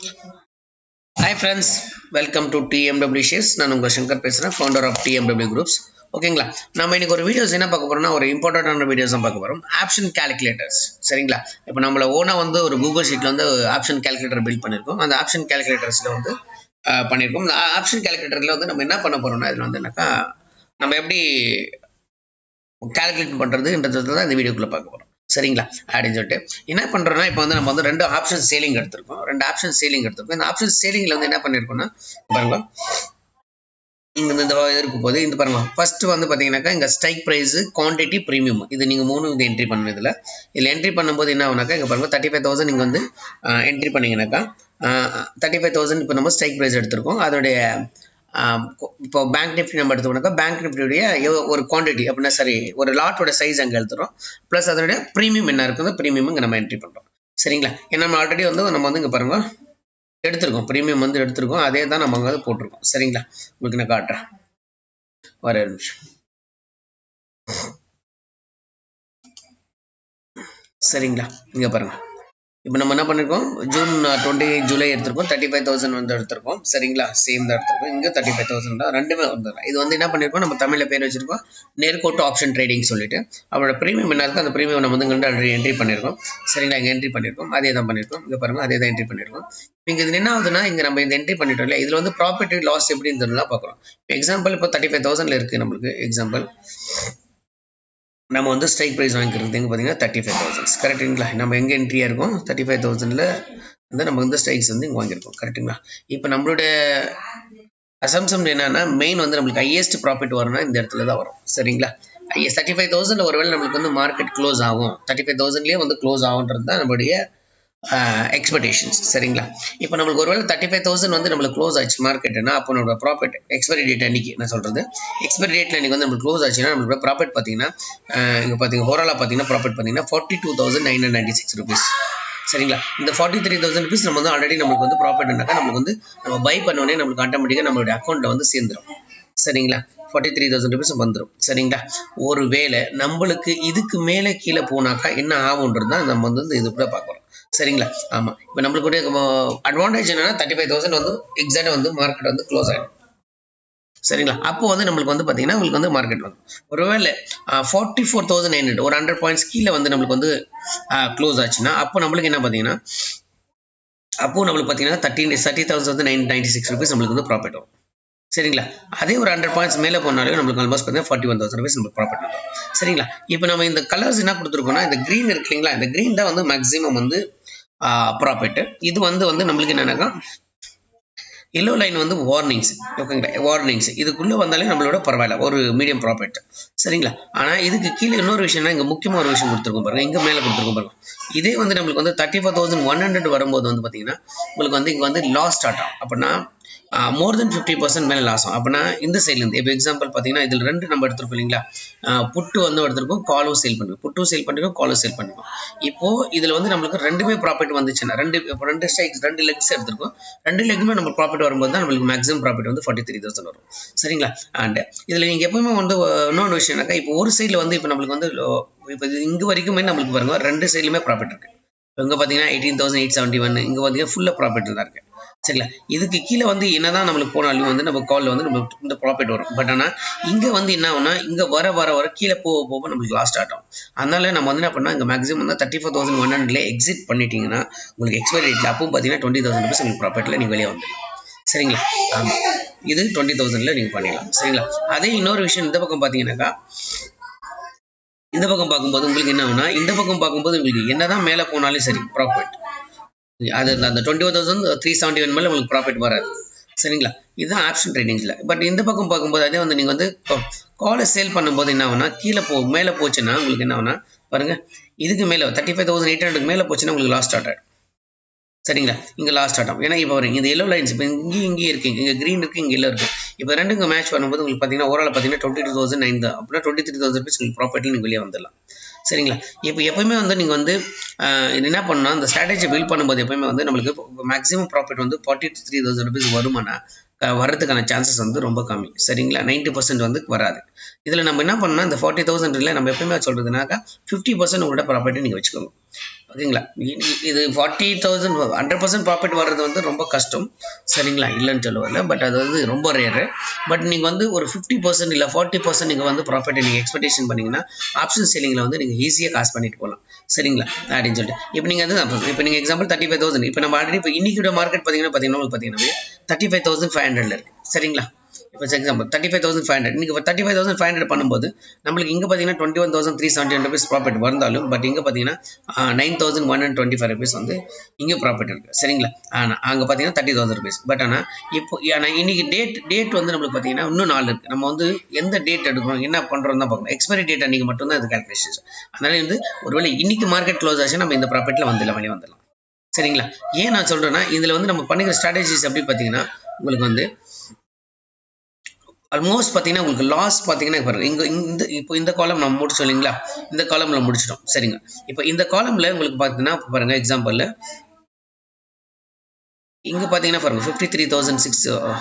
Hi friends, welcome to TMW Shares. நான் உங்க சங்கர் பேசுறேன், founder of TMW Groups. ஓகேங்களா? நம்ம இன்னைக்கு ஒரு வீடியோஸ் என்ன பார்க்க போறோம்னா ஒரு இம்பார்ட்டன்டான வீடியோஸ் தான் பார்க்க போறோம். Option calculators. சரிங்களா? இப்போ நம்மள ஓனா வந்து ஒரு கூகுள் ஷீட்ல வந்து ஆப்ஷன் கால்குலேட்டர் பில்ட் பண்ணிருக்கோம். அந்த ஆப்ஷன் கால்குலேட்டர்ஸ்ல வந்து பண்ணிருக்கோம். இந்த ஆப்ஷன் கால்குலேட்டர்ல வந்து நம்ம என்ன பண்ண போறோம்னா இதுல வந்து என்னக்கா நம்ம எப்படி கால்குலேட் பண்றதுன்றதை தான் இந்த வீடியோக்குள்ள பார்க்க போறோம். சரிங்களா? அப்படின்னு சொல்லிட்டு என்ன பண்றோம்னா இப்போ வந்து நம்ம வந்து ரெண்டு ஆப்ஷன் சேலிங் எடுத்திருக்கோம். இந்த ஆப்ஷன் சேலிங்ல வந்து என்ன பண்ணிருக்கோம்னா பாருங்க, இங்க இந்த இருக்கு போது இந்த பாருங்க, ஃபர்ஸ்ட் வந்து பாத்தீங்கன்னாக்கா இங்க ஸ்ட்ரைக் பிரைஸ், குவான்டிட்டி, பிரீமியம், இது நீங்க மூணு இது என்ட்ரி பண்ணணும். இதுல என்ட்ரி பண்ணும்போது என்ன ஆகுனாக்கா இங்க பாருங்க 35,000 நீங்க வந்து என்ட்ரி பண்ணீங்கன்னாக்கா 35,000 இப்போ நம்ம ஸ்ட்ரைக் பிரைஸ் எடுத்திருக்கோம். அதோடைய இப்போ பேங்க் நிஃப்டி நம்ம எடுத்தோம்னாக்கா பேங்க் நிஃப்டியுடைய ஒரு குவான்டிட்டி அப்படின்னா சரி ஒரு லாட்டோட சைஸ் அங்கே எடுத்துரும். ப்ளஸ் அதோடைய ப்ரீமியம் என்ன இருக்குதோ ப்ரீமியம் இங்கே நம்ம என்ட்ரி பண்ணுறோம். சரிங்களா? ஏன்னா நம்ம ஆல்ரெடி வந்து நம்ம வந்து இங்கே பாருங்க எடுத்திருக்கோம், ப்ரீமியம் வந்து எடுத்திருக்கோம், அதே தான் நம்ம அங்கே வந்து போட்டிருக்கோம். சரிங்களா? உங்களுக்கு நான் காட்டுறேன், ஒரு நிமிஷம். சரிங்களா? இங்கே பாருங்க, இப்போ நம்ம என்ன பண்ணிருக்கோம், ஜூன் 28 ஜூலை எடுத்திருக்கோம், 35,000 வந்து எடுத்திருக்கோம். சரிங்களா? சேம் தான் எடுத்திருக்கோம். இங்கே 35,000 தான், ரெண்டுமே வந்துடும். இது வந்து என்ன பண்ணிருக்கோம், நம்ம தமிழ்ல பேர் வச்சிருக்கோம் நேர்கோட்டு ஆப்ஷன் ட்ரேடிங் சொல்லிட்டு. அவரோட ப்ரீமியம் என்ன இருக்கோ அந்த ப்ரீமியம் நம்ம வந்து இங்கே ஆல்ரெடி என்ட்ரி பண்ணிருக்கோம். சரிங்களா? இங்கே என்ட்ரி பண்ணிருக்கோம், அதே தான் பண்ணிருக்கோம். இங்கே பாருங்க, அதே தான் என்ட்ரி பண்ணிருக்கோம். இங்கே இது என்ன ஆகுதுன்னா இங்கே நம்ம இந்த என்ட்ரி பண்ணிட்டோம் இல்லையா, இதுல வந்து ப்ராஃபிட் லாஸ் எப்படின்னு பார்க்குறோம். எக்ஸாம்பிள் இப்போ 35,000 இருக்கு நம்மளுக்கு. எக்ஸாம்பிள் நம்ம வந்து ஸ்ட்ரைக் ப்ரைஸ் வாங்கிக்கிறது எங்கே பார்த்தீங்கன்னா 35,000. கரெக்டுங்களா? நம்ம எங்கே என்ட்ரியாக இருக்கும் 35,000ல் வந்து நம்ம வந்து ஸ்ட்ரைக்ஸ் வந்து இங்கே வாங்கியிருக்கோம். கரெக்டுங்களா? இப்போ நம்மளுடைய அசம்சம் என்னன்னா மெயின் வந்து நம்மளுக்கு ஹையஸ்ட் ப்ராஃபிட் வரும்னா இந்த இடத்துல தான் வரும். சரிங்களா? 35,000 ஒருவேளை நம்மளுக்கு வந்து மார்க்கெட் க்ளோஸ் ஆகும், 35,000லேயே வந்து க்ளோஸ் ஆகுன்றது தான் நம்மளுடைய எக்ஸ்பெக்டேஷன்ஸ். சரிங்களா? இப்போ நம்மளுக்கு ஒருவேளை 35,000 வந்து நம்மளுக்கு க்ளோஸ் ஆச்சு மார்க்கெட்னா அப்போ நம்மளோட ப்ராஃபிட் எக்ஸ்பைரி டேட் அன்னைக்கு நான் சொல்றது எக்ஸ்பைரி டேட்ல இன்னைக்கு வந்து நம்மளுக்கு க்ளோஸ் ஆச்சுன்னா நம்மளோட ப்ராஃபிட் பார்த்தீங்கன்னா இங்கே பார்த்தீங்கன்னா ஓவராலாக பார்த்தீங்கன்னா ப்ராஃபிட் பார்த்தீங்கன்னா 42,996 rupees. சரிங்களா? இந்த 43,000 rupees நம்ம வந்து ஆல்ரெடி நம்மளுக்கு வந்து ப்ராஃபிட்னாக்கா நம்மளுக்கு வந்து நம்ம பை பண்ணோடனே நம்மளுக்கு ஆட்டோமேட்டிக்காக நம்மளுடைய அக்கௌண்ட்டில் வந்து சேர்ந்துடும். சரிங்களா? 43,000 rupees வந்துடும். சரிங்களா? ஒரு வேளை நம்மளுக்கு இதுக்கு மேலே கீழே போனாக்கா என்ன ஆகுன்றது தான் நம்ம வந்து இது கூட பார்க்குறோம். சரிங்களா? ஆமா, இப்போ நம்மளுக்கு அட்வான்டேஜ் என்னன்னா 35,000 வந்து எக்ஸாக்டா வந்து மார்க்கெட் வந்து க்ளோஸ் ஆகிடும். சரிங்களா? அப்போ வந்து நம்மளுக்கு வந்து பார்த்தீங்கன்னா உங்களுக்கு வந்து மார்க்கெட் வந்து ஒருவேளை 44,900 ஒரு 100 பாயிண்ட்ஸ் கீழே வந்து நம்மளுக்கு வந்து க்ளோஸ் ஆச்சுன்னா அப்போ நம்மளுக்கு என்ன பார்த்தீங்கன்னா அப்போ நம்மளுக்கு பார்த்தீங்கன்னா 30,996 rupees நம்மளுக்கு வந்து ப்ராஃபிட் வரும். சரிங்களா? அதே ஒரு 100 பாயிண்ட்ஸ் மேலே போனாலே நம்மளுக்கு ஆல்மோஸ்ட் பார்த்தீங்கன்னா 41,000 rupees நம்மளுக்கு ப்ராஃபிட் வரும். சரிங்களா? இப்போ நம்ம இந்த கலர்ஸ் என்ன கொடுத்துருக்கோம்னா இந்த க்ரீன் இருக்கு இல்லைங்களா, இந்த க்ரீன் தான் வந்து மேக்ஸிமம் வந்து ப்ராஃபிட். இது வந்து நம்மளுக்கு என்னன்னாக்கா எல்லோ லைன் வந்து வார்னிங்ஸ். ஓகேங்களா? வார்னிங்ஸ் இதுக்குள்ளே வந்தாலே நம்மளோட பரவாயில்ல ஒரு மீடியம் ப்ராஃபிட். சரிங்களா? ஆனால் இதுக்கு கீழே இன்னொரு விஷயம்னா இங்கே முக்கியமாக ஒரு விஷயம் கொடுத்துருக்கோம் பாருங்க, இங்கே மேலே கொடுத்துருக்கோம் பாருங்க. இதே வந்து நம்மளுக்கு வந்து 34,100 வரும்போது வந்து பார்த்தீங்கன்னா உங்களுக்கு வந்து இங்கே வந்து லாஸ் ஸ்டார்ட் ஆகும். அப்படின்னா மோர் தென் 50% மேலே லாஸ் ஆகும். அப்படின்னா இந்த சைட்லேருந்து இப்போ எக்ஸாம்பிள் பார்த்தீங்கன்னா இதில் ரெண்டு நம்ம எடுத்துருக்கோம் இல்லைங்களா, புட்டு வந்து எடுத்திருக்கோம், காலும் சேல் பண்ணிருக்கோம், புட்டும் சேல் பண்ணிருக்கோம், காலும் சேல் பண்ணிருக்கோம். இப்போ இதில் வந்து நம்மளுக்கு ரெண்டுமே ப்ராஃபிட் வந்துச்சுன்னா ரெண்டு ஸ்ட்ரைக்ஸ் ரெண்டு லெக்ஸ் எடுத்திருக்கோம், ரெண்டு லெக்குமே நம்ம ப்ராஃபிட் வரும்போது தான் நம்மளுக்கு மேக்ஸிமம் ப்ராஃபிட் வந்து 43,000 வரும். சரிங்களா? அண்ட் இதில் நீங்கள் எப்பவுமே வந்து இன்னொன்று விஷயம்னாக்கா இப்போ ஒரு சைடில் வந்து இப்போ நம்மளுக்கு வந்து இப்போ இங்கே வரைக்குமே நம்மளுக்கு பாருங்க ரெண்டு சைட்லையுமே ப்ராஃபிட் இருக்கு. இங்கே பார்த்தீங்கன்னா 18,871, இங்கே பார்த்தீங்கன்னா ஃபுல்லாக ப்ராஃபிட் தான் இருக்கு. சரிங்களா? இதுக்கு கீழே வந்து என்னதான் நம்மளுக்கு போனாலும் வந்து நம்ம காலில் வந்து நம்ம இந்த ப்ராஃபிட் வரும். பட் ஆனால் இங்கே வந்து என்ன ஆகும்னா இங்கே வர கீழே போக நம்மளுக்கு லாஸ் ஸ்டார்ட் ஆகும். அதனால நம்ம வந்து என்ன பண்ணால் இங்கே மேக்ஸிமம் வந்து 34,100 எக்ஸிட் பண்ணிட்டீங்கன்னா உங்களுக்கு எக்ஸ்பைரி டேட்டில் அப்பவும் பார்த்தீங்கன்னா 20,000 rupees உங்களுக்கு ப்ராஃபிட்டில் நீங்கள் வெளியே வந்துடலாம். சரிங்களா? ஆமாம், இது 20,000ல் நீங்கள் பண்ணிடலாம். சரிங்களா? அதே இன்னொரு விஷயம் இந்த பக்கம் பார்த்தீங்கன்னாக்கா இந்த பக்கம் பார்க்கும்போது உங்களுக்கு என்ன ஆகும்னா இந்த பக்கம் பார்க்கும்போது உங்களுக்கு என்னதான் மேலே போனாலும் சரி ப்ராஃபிட் அது அந்த 21,371 மேலே உங்களுக்கு ப்ராஃபிட் வராது. சரிங்களா? இதுதான் ஆப்ஷன் ட்ரேடிங்ஸில். பட் இந்த பக்கம் பார்க்கும்போது அதே வந்து நீங்கள் வந்து காலை சேல் பண்ணும்போது என்ன ஆகுனா கீழே மேலே போச்சுன்னா உங்களுக்கு என்ன ஆகுனா பாருங்க, இதுக்கு மேலே 35,800 மேலே போச்சுன்னா உங்களுக்கு லாஸ் ஸ்டார்ட் ஆகிடும். சரிங்களா? இங்கே லாஸ்ட் ஸ்டார்ட் ஆகும். ஏன்னா இப்போ வரீங்க இந்த எல்லோ லைன்ஸ் இப்போ இங்கேயும் இருக்குங்க, இங்கே க்ரீன் இருக்குது, இங்கே எல்லோ இருக்குது. இப்போ ரெண்டுங்க மேட்ச் பண்ணும்போது உங்களுக்கு பார்த்தீங்கன்னா ஓவரால் பார்த்தீங்கன்னா 22,900 அப்படின்னா 23,000 rupees உங்களுக்கு ப்ராஃபிட்டில் நீங்கள் வெளியே வந்துடலாம். சரிங்களா? இப்போ எப்பவுமே வந்து நீங்கள் வந்து என்ன பண்ணால் இந்த ஸ்ட்ராட்டஜி பில்ட் பண்ணும்போது எப்பவுமே வந்து நம்மளுக்கு மேக்ஸிமம் ப்ராஃபிட் வந்து 43,000 rupees வருமானா வரதுக்கான சான்சஸ் வந்து ரொம்ப கம்மி. சரிங்களா? 90% வந்து வராது. இதில் நம்ம என்ன பண்ணோம்னா இந்த 40,000 நம்ம எப்பவுமே சொல்கிறதுனாக்கா 50% உங்களோட ப்ராஃபிட்டை நீங்கள் வச்சுக்கோங்க. ஓகேங்களா. இது 40,000 100% ப்ராஃபிட் வர்றது வந்து ரொம்ப கஷ்டம், சரிங்களா, இல்லைன்னு சொல்லுவாங்க. பட் அது வந்து ரொம்ப ரேரு. பட் நீங்கள் வந்து ஒரு 50% இல்லை 40% நீங்கள் வந்து ப்ராஃபிட்டை நீங்கள் எக்ஸ்பெக்டேஷன் பண்ணிங்கன்னா ஆப்ஷன் செல்லிங்கில் வந்து நீங்கள் ஈஸியாக காசு பண்ணிட்டு போகலாம், சரிங்களா, அப்படின்னு சொல்லிட்டு. இப்போ நீங்கள் அது இப்போ நீங்கள் எக்ஸாம்பிள் 35,000 இப்போ நம்ம ஆல்ரெடி இப்போ இன்னைக்கு மார்க்கெட் பார்த்தீங்கன்னா 35,500 இருக்குது, சரிங்களா. இப்போ எக்ஸாம்பிள் 35,500 இன்னைக்கு 35,500 பண்ணும்போது நம்மளுக்கு இங்கே பார்த்தீங்கன்னா 21,371 ருபீஸ் ப்ராஃபிட் வந்தாலும், பட் இங்கே பார்த்தீங்கன்னா 9,125 ருபீஸ் வந்து இங்கே ப்ராஃபிட் இருக்குது, சரிங்களா. ஆனால் அங்கே பார்த்தீங்கன்னா 30,000 ருபீஸ். பட் ஆனால் இன்னைக்கு டேட் வந்து நம்மளுக்கு பார்த்தீங்கன்னா இன்னும் 4 இருக்குது. நம்ம வந்து எந்த டேட் எடுக்கணும் என்ன பண்ணுறோம் தான் பார்க்கணும். எக்ஸ்பைரி டேட் அன்றைக்கி மட்டும்தான் இது கால்குலேஷன்ஸ். அதனால வந்து ஒருவேளை இன்னைக்கு மார்க்கெட் க்ளோஸ் ஆச்சு நம்ம இந்த ப்ராஃபிட்டில் வந்துடலாம், சரிங்களா. ஏன் நான் சொல்கிறேன்னா இதில் வந்து நம்ம பண்ணிக்கிற ஸ்ட்ராட்டஜிஸ் எப்படி பார்த்தீங்கன்னா உங்களுக்கு வந்து ஆல்மோஸ்ட் பார்த்தீங்கன்னா உங்களுக்கு லாஸ் பார்த்தீங்கன்னா பாருங்க இப்போ இந்த காலம் நம்ம முடிச்சோம் இல்லைங்களா, இந்த காலம்ல முடிச்சிட்டோம், சரிங்க. இப்போ இந்த காலம்ல உங்களுக்கு பார்த்தீங்கன்னா பாருங்க எக்ஸாம்பிள் இங்க பார்த்தீங்கன்னா பாருங்க 53,600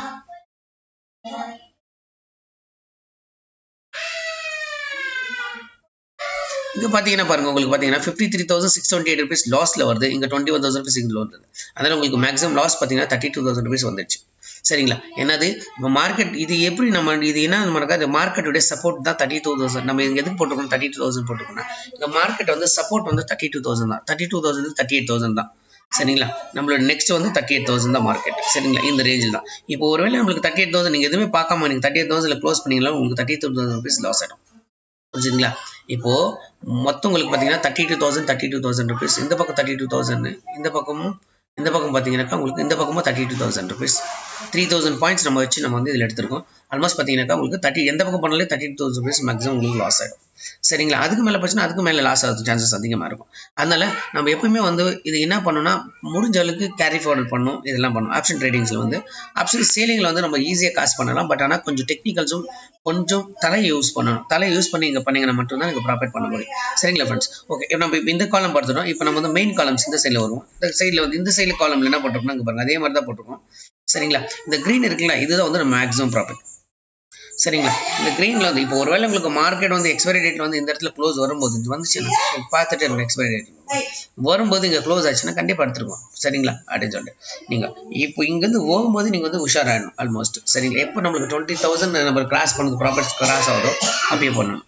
இங்கே பார்த்தீங்கன்னா பாருங்க உங்களுக்கு பார்த்தீங்கன்னா 53,628 ருபீஸ் லாஸில் வருது. இங்கே 21,000 ருபீஸ் இங்கே வருது. அதனால் உங்களுக்கு மேக்ஸிமம் லாஸ் பார்த்தீங்கன்னா 32,000 ருபீஸ் வந்துடுச்சு, சரிங்களா. என்னது இப்போ மார்க்கெட் இது எப்படி நம்ம இது என்ன நமக்கு இந்த மார்க்கெட்டுடைய சப்போர்ட் தான் 32,000. நம்ம இங்கே எதுக்கு போட்டுக்கணும் 32,000 போட்டுக்கணும். இந்த மார்க்கெட் வந்து சப்போர்ட் வந்து 32,000 தான், 32,000 38,000 தான், சரிங்களா. நம்மளோட நெக்ஸ்ட் வந்து 38,000 தான் மார்க்கெட், சரிங்களா. இந்த ரேஞ்சில் தான். இப்போ ஒருவேளை நம்மளுக்கு 38,000 நீங்கள் எதுவுமே பார்க்காம நீங்கள் 38,000 க்ளோஸ் பண்ணீங்களா உங்களுக்கு 32,000 ருபீஸ் லாஸ் ஆகிடும், புரிஞ்சுங்களா. இப்போ மொத்தம் உங்களுக்கு பார்த்தீங்கன்னா 32,000 ருபீஸ். இந்த பக்கம் 32,000, இந்த பக்கம் பார்த்தீங்கன்னாக்கா உங்களுக்கு இந்த பக்கமும் 32,000 ருபீஸ். 3,000 பாயிண்ட்ஸ் நம்ம வச்சு நம்ம வந்து இதில் எடுத்திருக்கோம். ஆல்மோஸ்ட் பார்த்தீங்கன்னாக்கா உங்களுக்கு எந்த பக்கம் பண்ணாலே 32,000 ருபீஸ் மேக்ஸிமம் உங்களுக்கு லாஸ் ஆகிடும், சரிங்களா. அதுக்கு மேலே போச்சுன்னா அதுக்கு மேலே லாஸ் ஆகிறது சான்சஸ் அதிகமாக இருக்கும். அதனால நம்ம எப்பவுமே வந்து இது என்ன பண்ணணும்னா முடிஞ்ச அளவுக்கு கேரி ஃபார்வர்ட் பண்ணணும், இதெல்லாம் பண்ணணும். ஆப்ஷன் ட்ரேடிங்ஸில் வந்து ஆப்ஷன் சேலிங்கில் வந்து நம்ம ஈஸியாக காசு பண்ணலாம். பட் ஆனால் கொஞ்சம் டெக்னிக்கல்ஸும் கொஞ்சம் தலையை யூஸ் பண்ணணும். தலையை யூஸ் பண்ணி இங்கே பண்ணிங்கன்னா மட்டும்தான் நீங்கள் ப்ராஃபிட் பண்ண முடியும், சரிங்களா ஃப்ரெண்ட்ஸ். ஓகே, நம்ம இப்போ இந்த காலம் பார்த்துட்டோம். இப்போ நம்ம வந்து மெயின் காலம்ஸ் இந்த சைடில் வருவோம். இந்த சைடில் வந்து இந்த சைடில் காலம்ல என்ன போட்டிருக்கோம்னா இங்கே பாருங்க அதே மாதிரி தான் போட்டிருக்கோம், சரிங்களா. இந்த க்ரீன் இருக்குங்களா இதுதான் வந்து நம்ம மேக்ஸிமம் ப்ராஃபிட், சரிங்களா. இந்த க்ரீனில் வந்து இப்போ ஒருவேளை உங்களுக்கு மார்க்கெட் வந்து எக்ஸ்பைரி டேட் வந்து இந்த இடத்துல க்ளோஸ் வரும்போது இது வந்துச்சுன்னா பார்த்துட்டு நம்ம எக்ஸ்பைரி டேட் வரும்போது இங்கே க்ளோஸ் ஆச்சுன்னா கண்டிப்பாக எடுத்துருக்கோம், சரிங்களா, அப்படின்னு சொல்லிட்டு நீங்கள் இப்போ இங்கேருந்து போகும்போது நீங்கள் வந்து உஷாராகணும் ஆல்மோஸ்ட், சரிங்களா. எப்போ நம்மளுக்கு 20,000 நம்ம கிராஸ் பண்ணது ப்ராஃபிட்ஸ் கிராஸ் ஆகுதோ அப்படியே பண்ணணும்.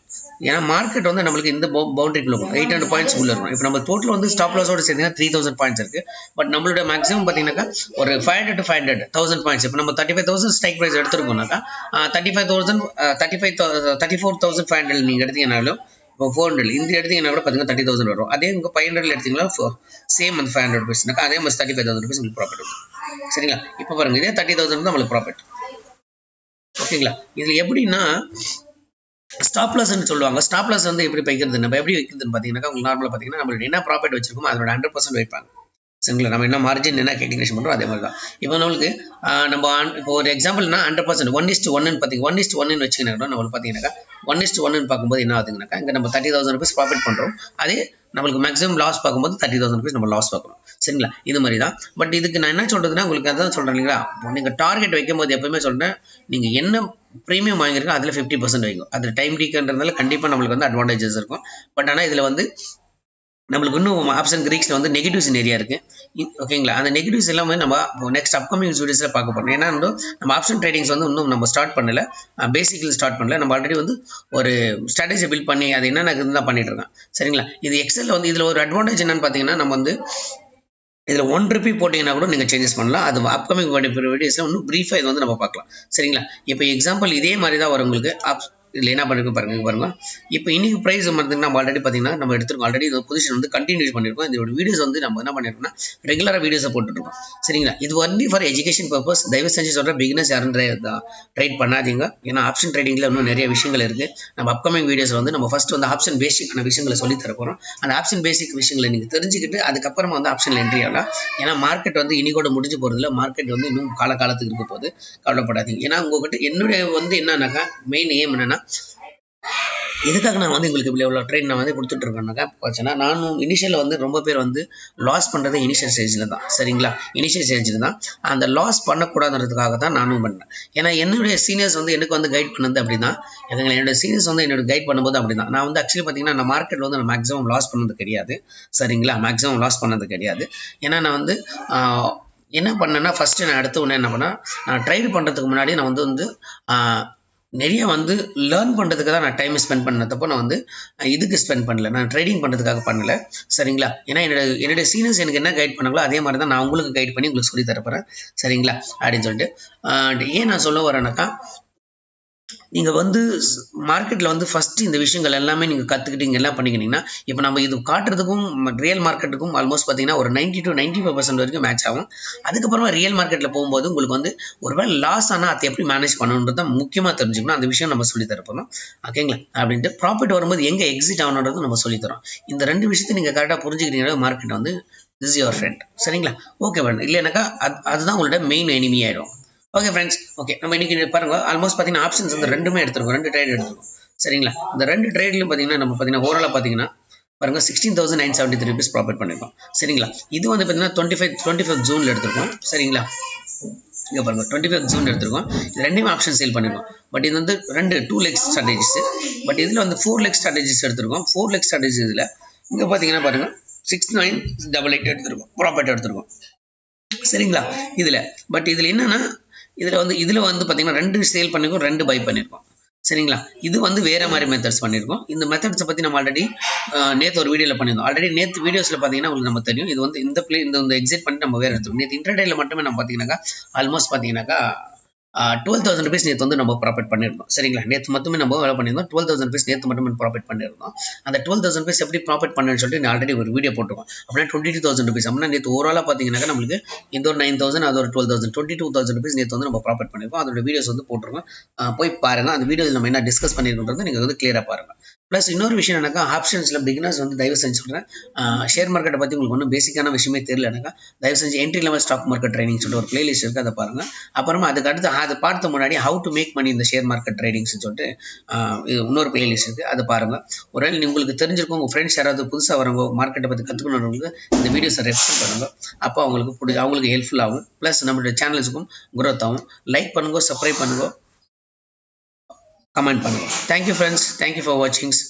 ஏன்னா மார்க்கெட் வந்து நம்மளுக்கு இந்த பவுண்டரிக்குள்ள இருக்கும் 800 பாயிண்ட்ஸ் உள்ள இருக்கும். இப்போ நம்ம டோட்டல் வந்து ஸ்டாப் லாஸோட சேர்த்தீங்கன்னா 3,000 பாயிண்ட்ஸ் இருக்குது. பட் நம்மளோட மேக்ஸிமம் பார்த்தீங்கன்னாக்கா ஒரு 500 to 500 1000 பாயிண்ட்ஸ். இப்போ நம்ம 35,000 ஸ்ட்ரைக் ப்ரைஸ் எடுத்துருக்கோம்னாக்கா 34,500 நீங்கள் எடுத்தீங்கன்னாலும் இப்போ 400 இந்த எடுத்தீங்கன்னா கூட பார்த்தீங்கன்னா 30,000 வரும். அதே உங்கள் 500 எடுத்தீங்கன்னா சேம் அந்த 500 ருபீஸ்னாக்கா அதே மாதிரி 35,000 ருபீஸ் உங்களுக்கு ப்ராஃபிட் வரும், சரிங்களா. இப்போ பாருங்க இதே 30,000 தான் நம்மளுக்கு ப்ராஃபிட், ஓகேங்களா. இதில் எப்படின்னா ஸ்டாப் லாஸ்ன்னு சொல்லுவாங்க. ஸ்டாப் லாஸ் வந்து எப்படி வைக்கிறது நம்ம எப்படி வைக்கிறதுன்னு பார்த்தீங்கன்னா உங்களுக்கு நார்மலாக பார்த்தீங்கன்னா நம்மளுக்கு என்ன ப்ராஃபிட் வச்சிருக்கோமோ அதோட 100% வைப்பாங்க, சரிங்களா. நம்ம என்ன மார்ஜின் என்ன கேல்குலேஷன் பண்ணுறோம் அதே மாதிரி தான். இப்போ நம்மளுக்கு நம்ம இப்போ ஒரு எக்ஸாம்பிள்னா 100% 1:1 பார்த்தீங்க 1:1 வச்சுக்கினா நம்மளுக்கு பார்த்தீங்கன்னாக்கா 1:1 பார்க்கும்போது என்ன ஆகுதுங்கன்னாக்கா இங்கே நம்ம 30,000 ருபீஸ் ப்ராஃபிட் பண்ணுறோம். அதே நம்மளுக்கு மேக்ஸிமம் லாஸ் பார்க்கும்போது 30,000 ருபீஸ் நம்ம லாஸ் பார்க்குறோம், சரிங்களா. இது மாதிரி தான். பட் இதுக்கு நான் என்ன சொல்கிறதுன்னா உங்களுக்கு அதான் சொல்கிறேன் இல்லைங்களா. நீங்கள் டார்கெட் வைக்கும்போது எப்பவுமே சொல்கிறேன் நீங்கள் என்ன ப்ரீமியம் வாங்கியிருக்கோம் அதில் 50% வைக்கும். அதில் டைம் டீக்கன்றதுனால கண்டிப்பாக நம்மளுக்கு வந்து அட்வான்டேஜஸ் இருக்கும். பட் ஆனால் இதில் வந்து நம்மளுக்கு இன்னும் ஆப்ஷன் கிரீக்ஸில் வந்து நெகட்டிவ்ஸ் நிறையா இருக்குது, ஓகேங்களா. அந்த நெகட்டிவ்ஸ் எல்லாமே நம்ம நெக்ஸ்ட் அப்கமிங் வீடியோஸில் பார்க்க போகிறோம். ஏன்னா வந்து நம்ம ஆப்ஷன் ட்ரேடிங்ஸ் வந்து இன்னும் நம்ம ஸ்டார்ட் பண்ணல, பேசிக்கில் ஸ்டார்ட் பண்ணல. நம்ம ஆல்ரெடி வந்து ஒரு ஸ்ட்ராட்டஜி பில்ட் பண்ணி அது என்னென்ன தான் பண்ணிட்டு இருக்கோம், சரிங்களா. இது எக்ஸலில் வந்து இதில் ஒரு அட்வான்டேஜ் என்னன்னு பார்த்தீங்கன்னா நம்ம வந்து இதில் 1 ரூபி போட்டிங்கன்னா கூட நீங்கள் சேஞ்சஸ் பண்ணலாம். அது அப்கமிங் வீடியோஸில் இன்னும் ப்ரீஃபாக இது வந்து நம்ம பார்க்கலாம், சரிங்களா. இப்போ எக்ஸாம்பிள் இதே மாதிரி தான் வரும் உங்களுக்கு. இதில் என்ன பண்ணிருக்கோம் பாருங்க. இப்போ இன்னைக்கு ப்ரைஸ் பார்த்தீங்கன்னா நம்ம ஆல்ரெடி பார்த்தீங்கன்னா நம்ம எடுத்துருக்கோம். ஆல்ரெடி இந்த பொசிஷன் வந்து கண்டினியூ பண்ணியிருக்கோம். இதோட வீடியோஸ் வந்து நம்ம என்ன பண்ணிருக்கோம்னா ரெகுலராக வீடியோஸை போட்டுருக்கோம், சரிங்களா. இது ஒன்லி ஃபார் எஜுகேஷன் பர்பஸ். தயவு செஞ்சு சொல்கிற பிகினர்ஸ் யாரும் ட்ரேட் பண்ணாதீங்க. ஏன்னா ஆப்ஷன் ட்ரேடிங்கில் இன்னும் நிறைய விஷயங்கள் இருக்குது. நம்ம அப்கமிங் வீடியோஸ் வந்து நம்ம ஃபஸ்ட் வந்து ஆப்ஷன் பேசிக்கான விஷயங்களை சொல்லித்தர போகிறோம். அந்த ஆப்ஷன் பேசிக் விஷயங்களை நீங்கள் தெரிஞ்சுக்கிட்டு அதுக்கப்புறமா வந்து ஆப்ஷனில் என்ட்ரி ஆகலாம். ஏன்னா மார்க்கெட் வந்து இன்னைக்கோட முடிஞ்சு போகிறதுல மார்க்கெட் வந்து இன்னும் காலகாலத்துக்கு இருக்க போது கவலைப்படாதீங்க. ஏன்னா உங்ககிட்ட என்னுடைய வந்து என்னன்னாக்கா மெயின் எய்ம் என்னன்னா எதுக்காக நான் வந்து உங்களுக்கு இவ்வளோ ட்ரெயின் நான் வந்து கொடுத்துட்ருக்கேன்னாக்கா பார்த்தீங்கன்னா நானும் இனிஷியலில் வந்து ரொம்ப பேர் வந்து லாஸ் பண்ணுறது இனிஷியல் ஸ்டேஜில் தான் சரிங்களா. இனிஷியல் ஸ்டேஜில் தான் அந்த லாஸ் பண்ணக்கூடாதுன்றதுக்காக தான் நானும் பண்ணேன். ஏன்னா என்னுடைய சீனியர்ஸ் வந்து எனக்கு வந்து கைட் பண்ணது அப்படி தான். என்னுடைய சீனியர்ஸ் வந்து என்னோட கைட் பண்ணும்போது அப்படி தான். நான் வந்து ஆக்சுவலி பார்த்தீங்கன்னா நான் மார்க்கெட்டில் வந்து நான் மேக்ஸிமம் லாஸ் பண்ணது கிடையாது சரிங்களா. மேக்ஸிமம் லாஸ் பண்ணது கிடையாது. ஏன்னா நான் வந்து என்ன பண்ணேன்னா ஃபஸ்ட்டு நான் அடுத்த உடனே என்ன பண்ணேன், நான் ட்ரைடு பண்ணுறதுக்கு முன்னாடி நான் வந்து நிறைய வந்து லேர்ன் பண்ணுறதுக்கு தான் நான் டைம் ஸ்பெண்ட் பண்ணதப்போ நான் வந்து இதுக்கு ஸ்பெண்ட் பண்ணல, நான் ட்ரேடிங் பண்ணுறதுக்காக பண்ணல சரிங்களா. ஏன்னா என்னுடைய சீனியர்ஸ் எனக்கு என்ன கைட் பண்ணாங்களோ அதே மாதிரி தான் நான் உங்களுக்கு கைட் பண்ணி உங்களுக்கு சொல்லி தரப்போகிறேன் சரிங்களா அப்படின்னு சொல்லிட்டு. ஏன் நான் சொல்ல வரேன்னாக்கா, நீங்கள் வந்து மார்க்கெட்டில் வந்து ஃபஸ்ட்டு இந்த விஷயங்கள் எல்லாமே நீங்கள் கற்றுக்கிட்டீங்க எல்லாம் பண்ணிக்கிட்டீங்கன்னா இப்போ நம்ம இது காட்டுறதுக்கும் ரியல் மார்க்கெட்டுக்கும் ஆல்மோஸ்ட் பார்த்தீங்கன்னா ஒரு 90 to 95% வரைக்கும் மேட்ச் ஆகும். அதுக்கப்புறமா ரியல் மார்க்கெட்டில் போகும்போது உங்களுக்கு வந்து ஒருவேளை லாஸ் ஆனால் அதை எப்படி மேனேஜ் பண்ணணுன்றது தான் முக்கியமாக தெரிஞ்சுக்கணும். அந்த விஷயம் நம்ம சொல்லி தரப்போம் ஓகேங்களா. அப்படின்ட்டு ப்ராஃபிட் வரும்போது எங்கே எக்ஸிட் ஆகணுன்றது நம்ம சொல்லித்தரோம். இந்த ரெண்டு விஷயத்தை நீங்கள் கரெக்டாக புரிஞ்சுக்கிட்டீங்கன்னா மார்க்கெட் வந்து திஸ் யுவர் ஃப்ரெண்ட் சரிங்களா. ஓகே மேடம், இல்லைனாக்கா அதுதான் உங்களோட மெயின் எனிமி ஆகிடும். ஓகே ஃப்ரெண்ட்ஸ், ஓகே நம்ம இன்னைக்கு பாருங்க ஆல்மோஸ்ட் பார்த்தீங்கன்னா ஆப்ஷன்ஸ் வந்து ரெண்டுமே எடுத்துருக்கோம், 2 ட்ரேட் எடுத்துருக்கோம் சரிங்களா. இந்த 2 ட்ரேட்லையும் பார்த்தீங்கன்னா நம்ம பார்த்தீங்கன்னா ஓவராலாக பார்த்தீங்கன்னா பாருங்க 16,973 rupees ப்ராஃபிட் பண்ணியிருக்கோம் சரிங்களா. இது வந்து பார்த்தீங்கன்னா 25 ஜூனில் எடுத்திருக்கோம் சரிங்களா. இங்கே பாருங்க 25 ஜூன் எடுத்திருக்கோம். இது ரெண்டுமே ஆப்ஷன் சேல் பண்ணியிருக்கோம். பட் இது வந்து 2 லெக் ஸ்ட்ராட்டஜிஸ். பட் இதில் வந்து 4 லெக் ஸ்ட்ராட்டஜிஸ் எடுத்திருக்கோம். 4 லெக் ஸ்ட்ராட்டஜி இதில் இங்கே பார்த்தீங்கன்னா பாருங்க 6988 எடுத்திருக்கோம், ப்ராஃபிட் எடுத்திருக்கோம் சரிங்களா. இதில் பட் இதில் என்னன்னா இதில் வந்து பார்த்தீங்கன்னா 2 சேல் பண்ணியிருக்கோம், 2 பை பண்ணியிருக்கோம் சரிங்களா. இது வந்து வேறு மாதிரி மெத்தட்ஸ் பண்ணியிருக்கோம். இந்த மெத்தட்ஸை பற்றி நம்ம ஆல்ரெடி நேற்று ஒரு வீடியோவில் பண்ணியிருந்தோம். ஆல்ரெடி நேற்று வீடியோஸில் பார்த்தீங்கன்னா உங்களுக்கு நம்ம தெரியும். இது வந்து இந்த எக்ஸிட் பண்ணிட்டு நம்ம வேறு எடுத்துருக்கோம். நேற்று இன்டர்டேயில் மட்டுமே நம்ம பார்த்தீங்கன்னாக்கா ஆல்மோஸ்ட் பார்த்தீங்கன்னாக்கா 12,000 rupees நேற்று வந்து நம்ம ப்ராஃபிட் பண்ணியிருந்தோம் சரிங்களா. நேற்று மட்டுமே நம்ம வேலை பண்ணியிருந்தோம். 12,000 rupees நேற்று மட்டுமே ப்ராஃபிட் பண்ணியிருந்தோம். அந்த 12,000 rupees எப்படி ப்ராஃபிட் பண்ணுன்னு சொல்லிட்டு நான் ஆல்ரெடி ஒரு வீடியோ போட்டிருக்கோம். அப்படின்னா 22,000 rupees. அப்படின்னா நேற்று ஓவராலாக பார்த்தீங்கன்னாக்கா நம்மளுக்கு இந்த ஒரு 9,000 அது ஒரு 12,000 22,000 rupees நேற்று வந்து நம்ம ப்ராஃபிட் பண்ணியிருக்கோம். அதோட வீடியோஸ் வந்து போட்டிருக்கோம், போய் பாருங்கள். அந்த வீடியோவில் நம்ம என்ன டிஸ்கஸ் பண்ணியிருக்கோன்றது நீங்கள் வந்து கிளியராக பாருங்கள். ப்ளஸ் இன்னொரு விஷயம் என்னக்கா, ஆப்ஷன்ஸில் பிகினர்ஸ் வந்து தயவு செஞ்சு சொல்கிறேன், ஷேர் மார்க்கெட்டை பற்றி உங்களுக்கு ஒன்றும் பேசிக்கான விஷயமே தெரியலனாக்கா தயவு செஞ்சு entry level stock market training சொல்லிட்டு ஒரு பிளேலிஸ்ட் இருக்குது, அதை பாருங்கள். அப்புறமா அதுக்கு அடுத்து அதை பார்த்த முன்னாடி ஹவு டு மேக் மணி இந்த ஷேர் மார்க்கெட் ட்ரேடிங்ஸ்னு சொல்லிட்டு இன்னொரு பிளேலிஸ்ட் இருக்குது, அதை பாருங்கள். ஒருவேளை உங்களுக்கு தெரிஞ்சிருக்கும், உங்கள் ஃப்ரெண்ட்ஸ் யாராவது புதுசாக வரவங்க மார்க்கெட்டை பற்றி கற்றுக்கணுன்றவங்களுக்கு இந்த வீடியோஸை ரெஃபர் பண்ணுங்கள். அப்போ அவங்களுக்கு ஹெல்ப்ஃபுல் ஆகும். ப்ளஸ் நம்மளுடைய சேனல்ஸுக்கும் குரோத் ஆகும். லைக் பண்ணுங்க, சப்ஸ்கிரைப் பண்ணுங்க, கமெண்ட் பண்ணுங்க. Thank you friends, thank you for வாட்சிங்ஸ்.